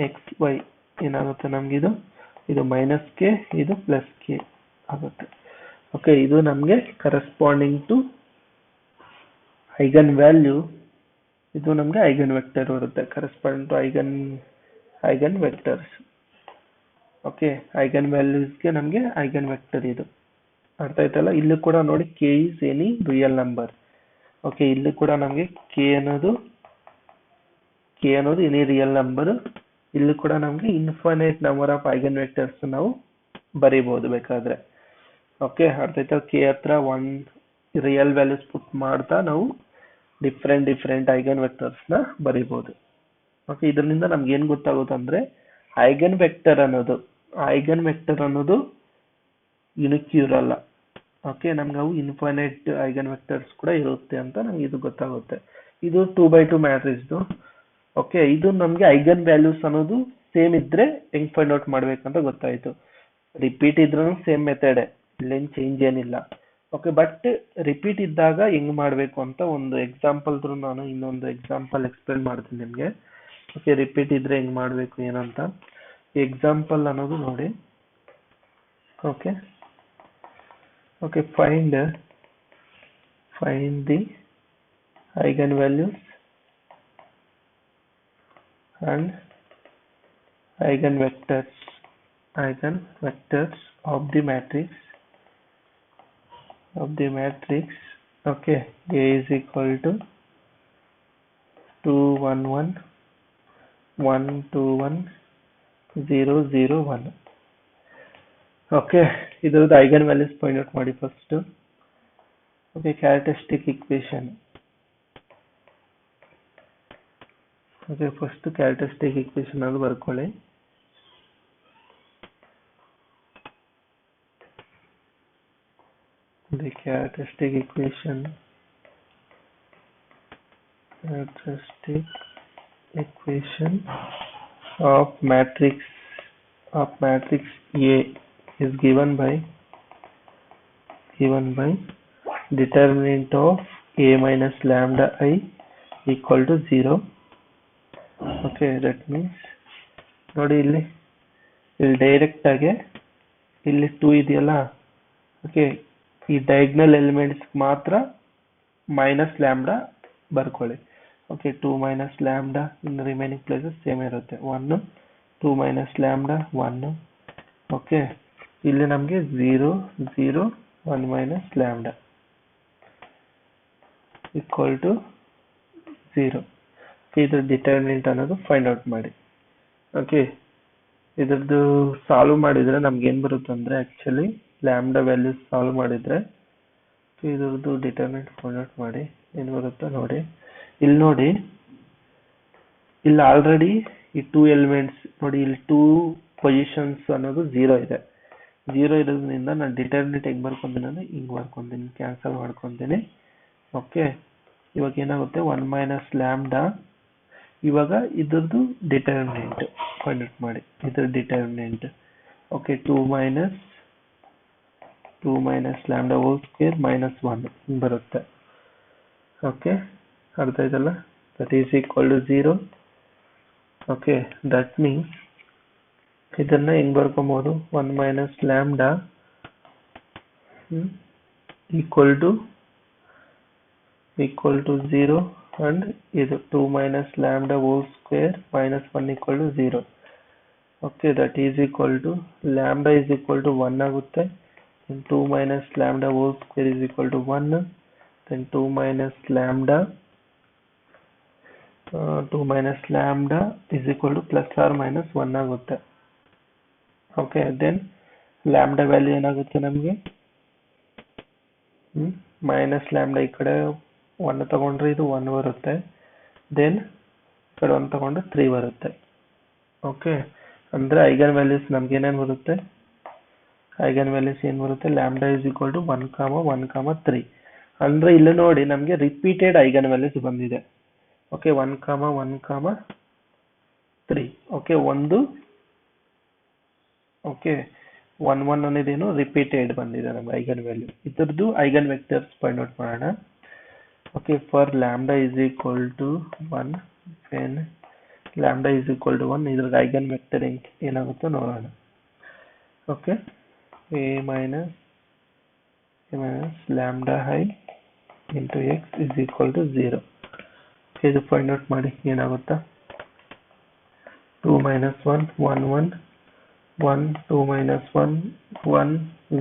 x y ಏನಾಗುತ್ತೆ ನಮ್ಗೆ, ಇದು minus k, ಇದು plus k ಆಗುತ್ತೆ. Okay, ಇದು ನಮಗೆ ಕರೆಸ್ಪಾಂಡಿಂಗ್ ಟು ಐಗನ್ ವ್ಯಾಲ್ಯೂ, ಇದು ನಮಗೆ ಐಗನ್ ವೆಕ್ಟರ್ ಬರುತ್ತೆ corresponding to eigen vectors. Okay, eigen ವ್ಯಾಲ್ಯೂಸ್ಗೆ ನಮಗೆ ಐಗನ್ ವೆಕ್ಟರ್ ಇದು ಅರ್ಥ ಆಯ್ತಲ್ಲ. ಇಲ್ಲಿ ಕೂಡ ನೋಡಿ k is any real number. Okay, ಇಲ್ಲಿ ಕೂಡ ನಮಗೆ ಕೆ ಅನ್ನೋದು ಎನಿ ರಿಯಲ್ ನಂಬರ್ ಇಲ್ಲಿ ಕೂಡ ನಮಗೆ infinite number of eigen vectors ನಾವು ಬರೀಬಹುದು ಬೇಕಾದ್ರೆ. ಓಕೆ, ಅರ್ಥ ಆಯ್ತಾ? ಕೆ ಹತ್ರ ಒನ್ ರಿಯಲ್ ವ್ಯಾಲ್ಯೂಸ್ ಪುಟ್ ಮಾಡ್ತಾ ನಾವು ಡಿಫ್ರೆಂಟ್ ಐಗನ್ ವೆಕ್ಟರ್ಸ್ ನ ಬರೀಬಹುದು. ಓಕೆ, ಇದರಿಂದ ನಮ್ಗೆ ಏನ್ ಗೊತ್ತಾಗುತ್ತೆ ಅಂದ್ರೆ ಐಗನ್ ವೆಕ್ಟರ್ ಅನ್ನೋದು ಯುನಿಕ್ ಇರಲ್ಲ. ಓಕೆ, ನಮ್ಗೆ ಅವು ಇನ್ಫೈನೈಟ್ ಐಗನ್ ವೆಕ್ಟರ್ಸ್ ಕೂಡ ಇರುತ್ತೆ ಅಂತ ನಮ್ಗೆ ಇದು ಗೊತ್ತಾಗುತ್ತೆ. ಇದು 2x2 ಮ್ಯಾಟ್ರಿಕ್ಸ್. ಓಕೆ, ಇದು ನಮ್ಗೆ ಐಗನ್ ವ್ಯಾಲ್ಯೂಸ್ ಅನ್ನೋದು ಸೇಮ್ ಇದ್ರೆ ಹೆಂಗ್ ಫೈಂಡ್ ಔಟ್ ಮಾಡ್ಬೇಕಂತ ಗೊತ್ತಾಯ್ತು. ರಿಪೀಟ್ ಇದ್ರೂ ಸೇಮ್ ಮೆಥಡ್, ಇಲ್ಲೇನ್ ಚೇಂಜ್ ಏನಿಲ್ಲ. ಓಕೆ, ಬಟ್ ರಿಪೀಟ್ ಇದ್ದಾಗ ಹೆಂಗ್ ಮಾಡ್ಬೇಕು ಅಂತ ಒಂದು ಎಕ್ಸಾಂಪಲ್ ನಾನು ಇನ್ನೊಂದು ಎಕ್ಸಾಂಪಲ್ ಎಕ್ಸ್ಪ್ಲೇನ್ ಮಾಡ್ತೀನಿ ನಿಮ್ಗೆ. ಓಕೆ, ರಿಪೀಟ್ ಇದ್ರೆ ಹೆಂಗ್ ಮಾಡ್ಬೇಕು ಏನಂತ ಎಕ್ಸಾಂಪಲ್ ಅನ್ನೋದು ನೋಡಿ. Okay, find the eigen values and eigen vectors of the matrix. Okay, A is equal to 2 1 1 1 2 1 0 0 1. Okay, ಇದರದ್ದು ಐಗನ್ ವ್ಯಾಲ್ಯೂಸ್ ಫೈಂಡ್ ಔಟ್ ಮಾಡಿ first. Okay, characteristic equation. Okay, first characteristic equation ಅದು ಬರ್ಕೊಳ್ಳಿ. The characteristic equation of matrix A is given by determinant of A minus lambda I equal to 0. Okay, that means ನೋಡಿ ಇಲ್ಲಿ direct ಆಗಿ ಇಲ್ಲಿ 2 ಇದೆಯಲ್ಲ. Okay, ಈ diagonal elements ಮಾತ್ರ minus lambda ಬರ್ಕೊಳ್ಳಿ. ಓಕೆ, 2 ಮೈನಸ್ ಲ್ಯಾಂಬ್ಡಾ ಇನ್ ರಿಮೈನಿಂಗ್ ಪ್ಲೇಸಸ್ ಸೇಮ್ ಇರುತ್ತೆ. 1 2 minus lambda 1. Okay, ಇಲ್ಲಿ ನಮಗೆ 0 0 1 ಮೈನಸ್ ಲ್ಯಾಂಬ್ಡಾ ಈಕ್ವಲ್ ಟು 0. ಇದ್ರ ಡಿಟರ್ಮಿನೆಂಟ್ ಅನ್ನೋದು ಫೈಂಡ್ ಔಟ್ ಮಾಡಿ. ಓಕೆ, ಇದ್ರದ್ದು ಸಾಲ್ವ್ ಮಾಡಿದ್ರೆ ನಮ್ಗೆ ಏನ್ ಬರುತ್ತೆ ಅಂದ್ರೆ ಆಕ್ಚುಲಿ ಲ್ಯಾಂಬ್ಡಾ ವ್ಯಾಲ್ಯೂಸ್ ಸಾಲ್ವ್ ಮಾಡಿದ್ರೆ ಇದ್ರದ್ದು ಡಿಟರ್ಮಿನೆಂಟ್ ಫೈಂಡ್ ಔಟ್ ಮಾಡಿ ಏನ್ ಬರುತ್ತೆ ನೋಡಿ. ಇಲ್ಲಿ ನೋಡಿ, ಇಲ್ಲಿ ಆಲ್ರೆಡಿ ಈ 2 ಎಲಿಮೆಂಟ್ಸ್ ನೋಡಿ, ಇಲ್ಲಿ 2 ಪೊಸಿಷನ್ಸ್ ಅನ್ನೋದು 0 ಇದೆ. 0 ಇರೋದ್ರಿಂದ ನಾನು ಡಿಟರ್ಮಿನೆಂಟ್ ಹೆಂಗ್ ಬರ್ಕೊಂತೀನಿ ಅಂದ್ರೆ ಹಿಂಗ್ ಬರ್ಕೊಂತೀನಿ, ಕ್ಯಾನ್ಸಲ್ ಮಾಡ್ಕೊಂತೀನಿ. ಓಕೆ, ಇವಾಗ ಏನಾಗುತ್ತೆ 1 ಮೈನಸ್ ಲ್ಯಾಂಬ್ಡಾ. ಇವಾಗ ಇದ್ರದ್ದು ಡಿಟರ್ಮಿನೆಂಟ್ ಫೈಂಡ್ ಔಟ್ ಮಾಡಿ. ಇದ್ರ determinant okay 2 minus lambda whole square minus 1 ಬರುತ್ತೆ. ಓಕೆ, ಅರ್ಥ ಆಯ್ತಲ್ಲ? That is equal to 0. Okay, that means ಇದನ್ನ ಹೆಂಗ್ ಬರ್ಕೊಬಹುದು? 1 minus lambda equal to 0 and ಇದು 2 minus lambda whole square minus 1 equal to 0. Okay, that is equal to lambda is equal to 1 ಆಗುತ್ತೆ. Then 2 minus lambda whole square is equal to 1. Then 2 minus lambda is equal to plus or minus 1 ಆಗುತ್ತೆ. Okay, then lambda value ಏನಾಗುತ್ತೆ ನಮಗೆ? Minus lambda ಈ ಕಡೆ 1 ತಗೊಂಡ್ರೆ ಇದು 1 ಬರುತ್ತೆ. Then ಈ ಕಡೆ 1 ತಗೊಂಡ್ರೆ 3 ಬರುತ್ತೆ. ಓಕೆ, ಅಂದ್ರೆ ಐಗನ್ ವ್ಯಾಲ್ಯೂಸ್ ನಮ್ಗೆ ಏನೇನು ಬರುತ್ತೆ? ಐಗನ್ ವ್ಯಾಲ್ಯೂಸ್ ಏನ್ ಬರುತ್ತೆ? Lambda is equal to 1, 1, 3. ಅಂದ್ರೆ ಇಲ್ಲಿ ನೋಡಿ ನಮ್ಗೆ ರಿಪೀಟೆಡ್ ಐಗನ್ ವ್ಯಾಲ್ಯೂಸ್ ಬಂದಿದೆ. ಓಕೆ, 1, 1, 3. ಓಕೆ, ಒಂದು ಓಕೆ 1 1 ಅನ್ನೋದೇನು ರಿಪೀಟೆಡ್ ಬಂದಿದೆ ನಮ್ಗೆ ಐಗನ್ ವ್ಯಾಲ್ಯೂ. ಇದ್ರದ್ದು ಐಗನ್ ವೆಕ್ಟರ್ಸ್ ಫೈಂಡ್ ಔಟ್ ಮಾಡೋಣ. Okay, for lambda is equal to 1, when lambda is equal to 1 ಇದ್ರದ್ದು ಐಗನ್ ವೆಕ್ಟರ್ ಏನಾಗುತ್ತೋ ನೋಡೋಣ. Okay, A minus lambda I into x is equal to 0. ಇದು find out ಮಾಡಿ ಏನಾಗುತ್ತಾ? 2 minus 1 1 1 1 2 minus 1 1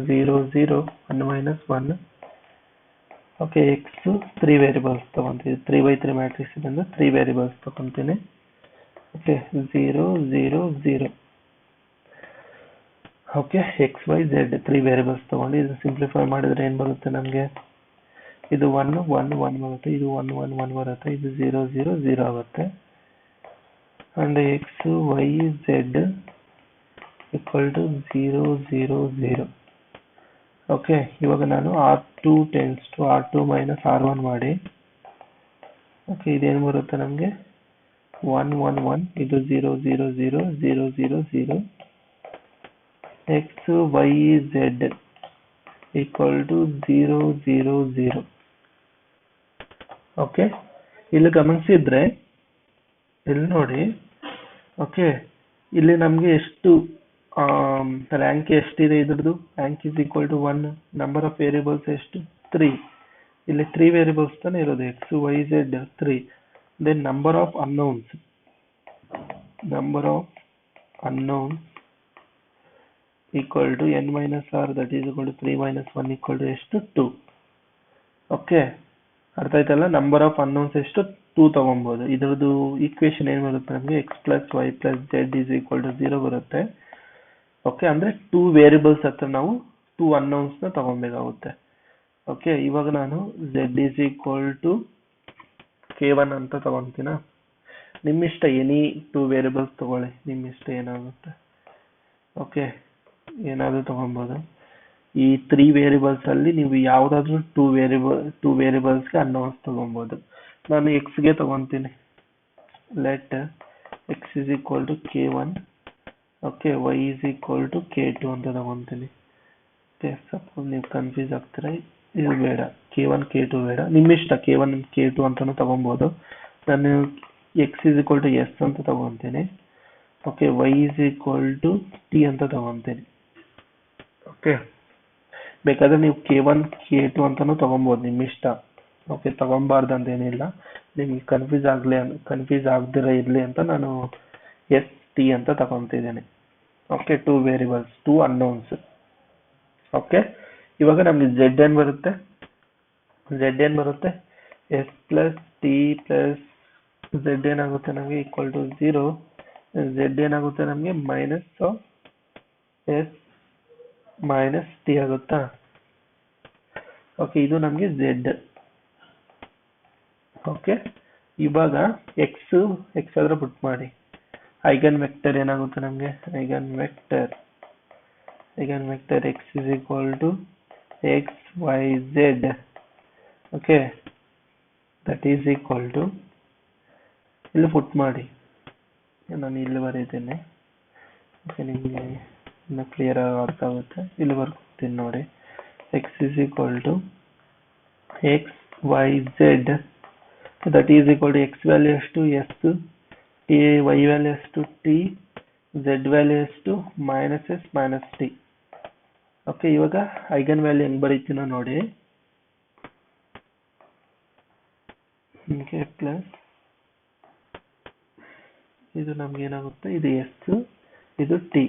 0 0 1 minus 1. Okay, x 3 variables ತಗೊಂತೀನಿ. 3 by 3 matrix ಇಂದ 3 variables ತಗೊಂತೀನಿ. Okay 0 0 0. Okay x y z 3 variables ತಗೊಂಡು ಇದು ಸಿಂಪ್ಲಿಫೈ ಮಾಡಿದ್ರೆ ಏನು ಬರುತ್ತೆ ನಮಗೆ? ಇದು 1 1 1 ಬರುತ್ತೆ, ಇದು 1 1 1 ಬರುತ್ತೆ, ಇದು 0 0 0 ಆಗುತ್ತೆ. And x y z equal to 0 0 0. Okay ಇವಾಗ ನಾನು R2 tends to R2 minus R1 ಮಾಡಿ, ಓಕೆ ಇದೇನು ಬರುತ್ತೆ ನಮಗೆ? 1 1 1, ಇದು 0 0 0 0 0 0. X y z equal to 0 0 0. Okay ಇಲ್ಲಿ ಗಮನಿಸಿದ್ರೆ ಇಲ್ಲಿ ನೋಡಿ, ಓಕೆ ಇಲ್ಲಿ ನಮಗೆ ಎಷ್ಟು ರ್ಯಾಂಕ್ ಎಷ್ಟಿದೆ ಇದ್ರದ್ದು? Rank is equal to 1. Number of variables ಎಷ್ಟು? 3. ಇಲ್ಲಿ 3 ವೇರಿಯಬಲ್ಸ್ ತಾನೇ ಇರೋದು, x y z 3. Then number of unknowns equal to n minus r, that is equal to 3 minus 1 equal to ಎಷ್ಟು? 2. ಓಕೆ ಅರ್ಥ ಆಯ್ತಲ್ಲ? ನಂಬರ್ ಆಫ್ ಅನ್ನೌನ್ಸ್ ಎಷ್ಟು? 2 ತಗೊಬಹುದು. ಇದ್ರದ್ದು ಈಕ್ವೇಶನ್ ಏನು ಬರುತ್ತೆ ನಮಗೆ? x plus y plus z is equal to 0 ಬರುತ್ತೆ. Okay ಅಂದ್ರೆ 2 ವೇರಿಯಬಲ್ಸ್ ಹತ್ರ ನಾವು 2 ಅನ್ನೌನ್ಸ್ ನ ತಗೊಬೇಕಾಗುತ್ತೆ. ಓಕೆ ಇವಾಗ ನಾನು z is equal to k1 ಅಂತ ತಗೊಂತೀನ. ನಿಮ್ಮಿಷ್ಟ ಎನಿ 2 ವೇರಿಯಬಲ್ಸ್ ತಗೊಳ್ಳಿ, ನಿಮ್ಮಿಷ್ಟ ಏನಾಗುತ್ತೆ. ಓಕೆ ಏನಾದರೂ ತಗೊಬೋದು. ಈ 3 ವೇರಿಯಬಲ್ಸ್ ಅಲ್ಲಿ ನೀವು ಯಾವ್ದಾದ್ರು 2 ವೇರಿಯಬಲ್ಸ್ಗೆ ಅನ್ನೌನ್ಸ್ ತಗೊಬೋದು. ನಾನು x ಗೆ ತಗೊಂತೀನಿ. Let x is equal to k1, okay y is equal to k2 ಅಂತ ತಗೊಂತೀನಿ. ಓಕೆ ಸಪೋಸ್ ನೀವು ಕನ್ಫ್ಯೂಸ್ ಆಗ್ತೀರಾ, ಇದು ಬೇಡ, k1 k2 ಬೇಡ, ನಿಮ್ಮಿಷ್ಟ k1 k2 ಅಂತಾನು ತಗೊಬೋದು. ನಾನು x is equal to s ಅಂತ ತಗೊಂತೀನಿ. Okay y is equal to t ಅಂತ ತಗೊಂತೀನಿ. ಓಕೆ ಬೇಕಾದ್ರೆ ನೀವು k1 k2 ಅಂತಾನು ತಗೊಬೋದು, ನಿಮ್ಮಿಷ್ಟ. ಓಕೆ ತಗೊಬಾರ್ದು ಅಂತ ಏನಿಲ್ಲ, ನಿಮ್ಗೆ ಕನ್ಫ್ಯೂಸ್ ಆಗದಿರ ಇರ್ಲಿ ಅಂತ ನಾನು ಎಸ್ ಟಿ ಅಂತ ತಗೊಂತಿದ್ದೇನೆ. Okay 2 variables, 2 unknowns. ಓಕೆ ಇವಾಗ ನಮ್ಗೆ z ಏನ್ ಬರುತ್ತೆ? S plus t plus z ಏನಾಗುತ್ತೆ ನಮಗೆ? Equal to 0. z ಏನಾಗುತ್ತೆ ನಮಗೆ? Minus of s minus t ಆಗುತ್ತಾ? ಓಕೆ ಇದು ನಮಗೆ z. ಓಕೆ ಇವಾಗ ಎಕ್ಸ್ ಆದ್ರೆ ಪುಟ್ ಮಾಡಿ. ಐಗನ್ ವೆಕ್ಟರ್ ಏನಾಗುತ್ತೆ ನಮಗೆ? Eigen vector x is equal to x y z. Okay that is equal to, ಇಲ್ಲಿ ಪುಟ್ ಮಾಡಿ, ನಾನು ಇಲ್ಲಿ ಬರೀತೇನೆ. ಓಕೆ ನಿಮಗೆ ಇನ್ನು ಕ್ಲಿಯರ್ ಆಗಿ ಅರ್ಥ ಆಗುತ್ತೆ. ಇಲ್ಲಿ ಬರ್ತೀನಿ ನೋಡಿ. x is equal to x y z, that is equal to x value ಎಷ್ಟು? s, t y ವ್ಯಾಲ್ಯೂ ಎಷ್ಟು? t, z ವ್ಯಾಲ್ಯೂ ಎಷ್ಟು? Minus s minus t. Okay ಇವಾಗ ಐಗನ್ ವ್ಯಾಲ್ಯೂ ಹೆಂಗ್ ಬರೀತೀನೋ ನೋಡಿ. ಪ್ಲಸ್ ಇದು ನಮ್ಗೆ ಏನಾಗುತ್ತೆ? ಇದು ಎಸ್, ಇದು ಟಿ.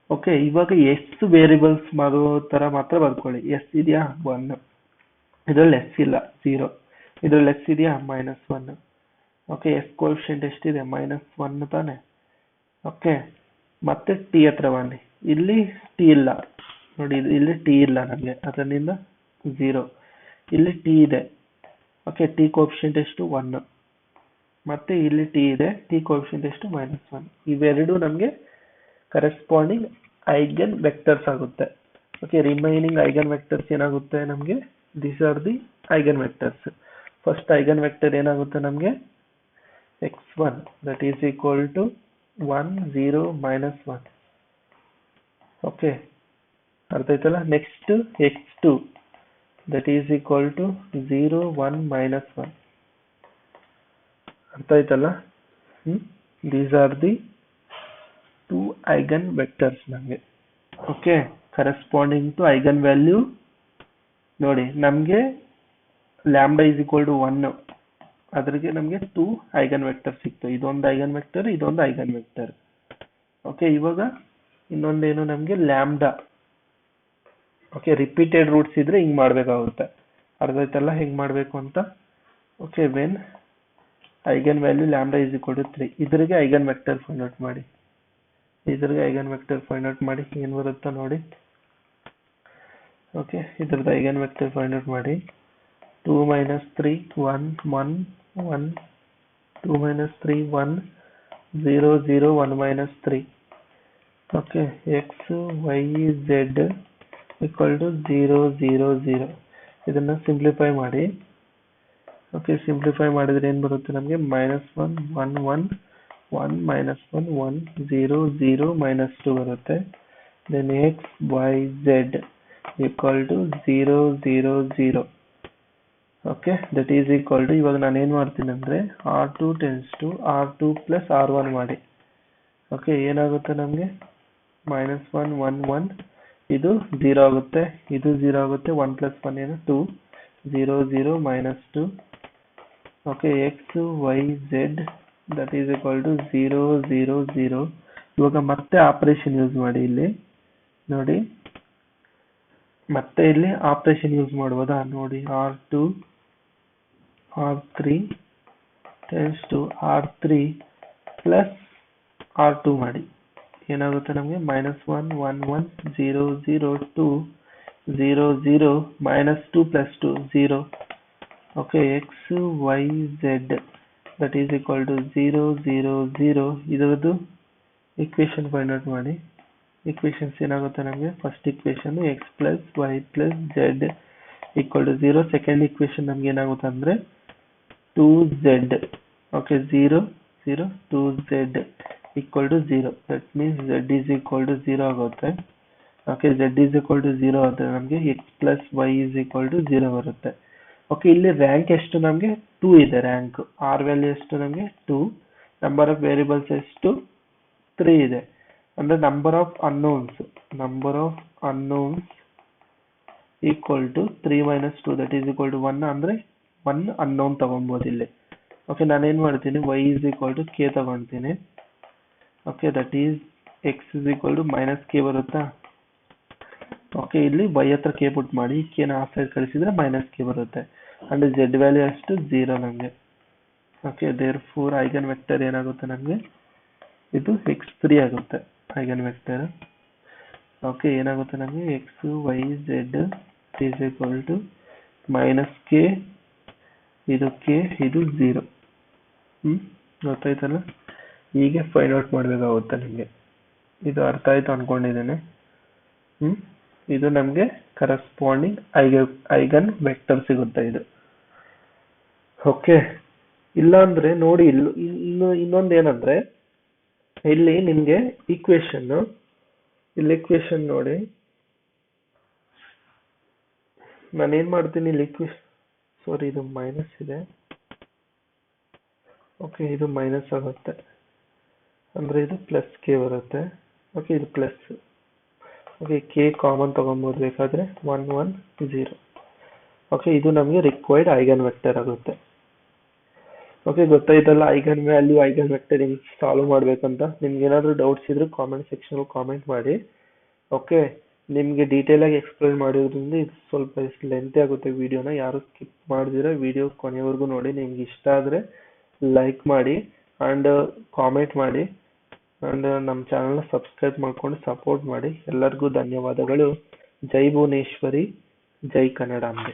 ಓಕೆ ಇವಾಗ ಎಸ್ ವೇರಿಯಬಲ್ಸ್ ಮಾಡೋ ತರ ಮಾತ್ರ ಬರ್ಕೊಳ್ಳಿ. ಎಸ್ ಇದೆಯಾ? 1. ಇದ್ರಲ್ಲಿ ಎಸ್ ಇಲ್ಲ, 0. ಇದ್ರಲ್ಲಿ ಎಸ್ ಇದೆಯಾ? -1. ಓಕೆ ಎಸ್ ಕೋಎಫಿಷಿಯಂಟ್ ಎಷ್ಟಿದೆ? -1 ತಾನೆ. ಓಕೆ ಮತ್ತೆ ಟಿ ಹತ್ರ ಬನ್ನಿ. ಇಲ್ಲಿ ಟಿ ಇಲ್ಲ ನೋಡಿ, ಇಲ್ಲಿ ಟಿ ಇಲ್ಲ ನಮಗೆ, ಅದರಿಂದ 0. ಇಲ್ಲಿ ಟಿ ಇದೆ. ಓಕೆ ಟಿ ಕೋಎಫಿಷಿಯಂಟ್ ಎಷ್ಟು? 1. ಮತ್ತೆ ಇಲ್ಲಿ ಟಿ ಇದೆ, ಟಿ ಕೋಎಫಿಷಿಯಂಟ್ ಎಷ್ಟು? -1. ಇವೆರಡು ನಮಗೆ ಕರೆಸ್ಪಾಂಡಿಂಗ್ ಐಗನ್ ವೆಕ್ಟರ್ಸ್ ಆಗುತ್ತೆ. ಓಕೆ ರಿಮೈನಿಂಗ್ ಐಗನ್ ವೆಕ್ಟರ್ಸ್ ಏನಾಗುತ್ತೆ ನಮಗೆ? These are the eigen vectors. First eigen vector ಏನಾಗುತ್ತೆ ನಮಗೆ? x1 that is equal to 1 0 -1. Okay ಅರ್ಥ ಆಯ್ತಲ್ಲ? Next x2 that is equal to 0 1 -1. ಅರ್ಥ ಆಯ್ತಲ್ಲ? These are the 2 eigen vectors ನಮಗೆ. Okay corresponding to eigen value ನೋಡಿ, ನಮಗೆ ಲ್ಯಾಂಬ್ಡಾ ಇಸ್ ಈಕ್ವಲ್ ಟು 1, ಅದ್ರಿಗೆ ನಮಗೆ 2 ಐಗನ್ ವೆಕ್ಟರ್ ಸಿಕ್ತು. ಇದೊಂದು ಐಗನ್ ವೆಕ್ಟರ್, ಇದೊಂದು ಐಗನ್ ವೆಕ್ಟರ್. ಓಕೆ ಇವಾಗ ಇನ್ನೊಂದೇನು ನಮಗೆ? ಲ್ಯಾಂಬ್ಡಾ. ಓಕೆ ರಿಪೀಟೆಡ್ ರೂಟ್ಸ್ ಇದ್ರೆ ಹಿಂಗ್ ಮಾಡ್ಬೇಕಾಗುತ್ತೆ. ಅರ್ಥ ಆಯ್ತಲ್ಲ ಹೆಂಗ್ ಮಾಡ್ಬೇಕು ಅಂತ? Okay when eigen value lambda is equal to 3. ಇದ್ರಿಗೆ ಐಗನ್ ವೆಕ್ಟರ್ ಫೈಂಡ್ ಔಟ್ ಮಾಡಿ. ಏನು ಬರುತ್ತಾ ನೋಡಿ. ಓಕೆ, ಇದ್ರದ್ದು ಐಗನ್ ವೆಕ್ಟರ್ ಫೈಂಡ್ ಔಟ್ ಮಾಡಿ. 2 3 1 1 1 2 3 1 0 0 1 3. Okay, x y z equal to 0 0 0. ಇದನ್ನ ಸಿಂಪ್ಲಿಫೈ ಮಾಡಿ. ಓಕೆ, ಸಿಂಪ್ಲಿಫೈ ಮಾಡಿದ್ರೆ ಏನು ಬರುತ್ತೆ ನಮಗೆ? -1 1 1 1 -1 1 0 0 -2 ಬರುತ್ತೆ. Then x y z equal to 0 0 0. Okay, that is equal to, ಇವಾಗ ನಾನು ಏನು ಮಾಡ್ತೀನಿ ಅಂದರೆ R2 tends to R2 plus R1 ಮಾಡಿ. ಓಕೆ, ಏನಾಗುತ್ತೆ ನಮಗೆ? -1 1 1 ಇದು 0 ಆಗುತ್ತೆ, ಇದು 0 ಆಗುತ್ತೆ. 1 + 1 ಏನು? 2 0 0 -2. Okay, x y z that is equal to 0 0 0. ಇವಾಗ ಮತ್ತೆ ಆಪರೇಷನ್ ಯೂಸ್ ಮಾಡಿ. ಇಲ್ಲಿ ನೋಡಿ, ಮತ್ತೆ ಇಲ್ಲಿ ಆಪರೇಷನ್ ಯೂಸ್ ಮಾಡ್ಬೋದಾ ನೋಡಿ. R2 R3 tends to R3 plus R2 ಮಾಡಿ. ಏನಾಗುತ್ತೆ ನಮಗೆ? -1 1 1 0 0 2 0 0 -2 + 2 0. Okay, x y z that is equal to 0 0 0. ಇದರದ್ದು ಇಕ್ವೇಶನ್ ಫೈಂಡ್ ಔಟ್ ಮಾಡಿ. ಇಕ್ವೇಶನ್ಸ್ ಏನಾಗುತ್ತೆ ನಮಗೆ? First equation x + y + z equal to 0. Second equation ನಮ್ಗೆ ಏನಾಗುತ್ತೆ ಅಂದರೆ 2z. Okay, 0 0 2z equal to 0. That means z is equal to 0 ಆಗುತ್ತೆ. Okay, z is equal to 0 ಆದರೆ ನಮಗೆ x + y is equal to 0 ಬರುತ್ತೆ. Okay, ಇಲ್ಲಿ rank ಎಷ್ಟು ನಮಗೆ? 2 ಇದೆ ರ್ಯಾಂಕ್. ಆರ್ ವ್ಯಾಲ್ಯೂ ಎಷ್ಟು ನಮಗೆ? 2. ನಂಬರ್ ಆಫ್ ವೇರಿಯಬಲ್ಸ್ ಎಷ್ಟು? 3 ಇದೆ. ಅಂದರೆ number of unknowns equal to 3 - 2 that is equal to 1. ಅಂದರೆ 1 ಅನ್ನೋನ್ ತಗೊಬೋದು ಇಲ್ಲಿ. ಓಕೆ, ನಾನೇನು ಮಾಡ್ತೀನಿ? y is equal to k ತಗೊಳ್ತೀನಿ. Okay, that is x is equal to -k ಬರುತ್ತಾ? ಓಕೆ, ಇಲ್ಲಿ y ಹತ್ರ k ಪುಟ್ ಮಾಡಿ, k ನ ಆ ಸೈಡ್ ಕಳಿಸಿದ್ರೆ -k ಬರುತ್ತೆ. ಅಂಡ್ z ವ್ಯಾಲ್ಯೂ ಅಷ್ಟು 0 ನಮಗೆ. Okay, therefore eigen vector ಏನಾಗುತ್ತೆ ನಮಗೆ? ಇದು x3 ಆಗುತ್ತೆ ಐಗನ್ ವೆಕ್ಟರ್. ಓಕೆ, ಏನಾಗುತ್ತೆ ನಮಗೆ? x y z is equal to -k, ಇದು k, ಇದು 0. ಗೊತ್ತಾಯ್ತಲ್ಲ? ಹೀಗೆ ಫೈಂಡ್ ಔಟ್ ಮಾಡಬೇಕಾಗುತ್ತೆ ನಿಮಗೆ. ಇದು ಅರ್ಥ ಆಯ್ತು ಅನ್ಕೊಂಡಿದ್ದೇನೆ. ಇದು ನಮಗೆ ಕರೆಸ್ಪಾಂಡಿಂಗ್ ಐಗನ್ ವೆಕ್ಟರ್ ಸಿಗುತ್ತೆ ಇದು. ಓಕೆ, ಇಲ್ಲಾಂದ್ರೆ ನೋಡಿ, ಇನ್ನೊಂದು ಏನಂದ್ರೆ ಇಲ್ಲಿ ನಿಮಗೆ ಈಕ್ವೇಶನ್ ನೋಡಿ. ನಾನೇನ್ ಮಾಡ್ತೀನಿ ಇಲ್ಲಿ ಸಾರಿ, ಇದು ಮೈನಸ್ ಇದೆ. ಓಕೆ, ಇದು ಮೈನಸ್ ಆಗುತ್ತೆ ಅಂದ್ರೆ ಇದು +k ಬರುತ್ತೆ. ಓಕೆ, ಇದು ಪ್ಲಸ್. ಓಕೆ, k ಕಾಮನ್ ತಗೊಬೋದು ಬೇಕಾದ್ರೆ. 1 1 0. ಓಕೆ, ಇದು ನಮಗೆ ರಿಕ್ವೈರ್ಡ್ ಐಗನ್ ವೆಕ್ಟರ್ ಆಗುತ್ತೆ. ಓಕೆ, ಗೊತ್ತಾಯ್ತಲ್ಲ ಐಗನ್ ವ್ಯಾಲ್ಯೂ ಐಗನ್ ವೆಕ್ಟರ್ ಹೆಂಗ್ ಸಾಲ್ವ್ ಮಾಡ್ಬೇಕಂತ. ನಿಮ್ಗೆ ಏನಾದ್ರು ಡೌಟ್ಸ್ ಇದ್ರೆ ಕಾಮೆಂಟ್ ಸೆಕ್ಷನ್ ಕಾಮೆಂಟ್ ಮಾಡಿ. ಓಕೆ, ನಿಮ್ಗೆ ಡೀಟೇಲ್ ಆಗಿ ಎಕ್ಸ್ಪ್ಲೈನ್ ಮಾಡಿದ್ರಿಂದ ಇದು ಸ್ವಲ್ಪ ಲೆಂತ್ ಆಗುತ್ತೆ ವಿಡಿಯೋನ. ಯಾರು ಸ್ಕಿಪ್ ಮಾಡಿದಿರ ವಿಡಿಯೋ ಕೊನೆವರೆಗೂ ನೋಡಿ. ನಿಮ್ಗೆ ಇಷ್ಟ ಆದ್ರೆ ಲೈಕ್ ಮಾಡಿ ಅಂಡ್ ಕಾಮೆಂಟ್ ಮಾಡಿ ಅಂಡ್ ನಮ್ಮ ಚಾನಲ್ನ ಸಬ್ಸ್ಕ್ರೈಬ್ ಮಾಡ್ಕೊಂಡು ಸಪೋರ್ಟ್ ಮಾಡಿ. ಎಲ್ಲರಿಗೂ ಧನ್ಯವಾದಗಳು. ಜೈ ಭುವನೇಶ್ವರಿ, ಜೈ ಕನ್ನಡಾಂಬೆ.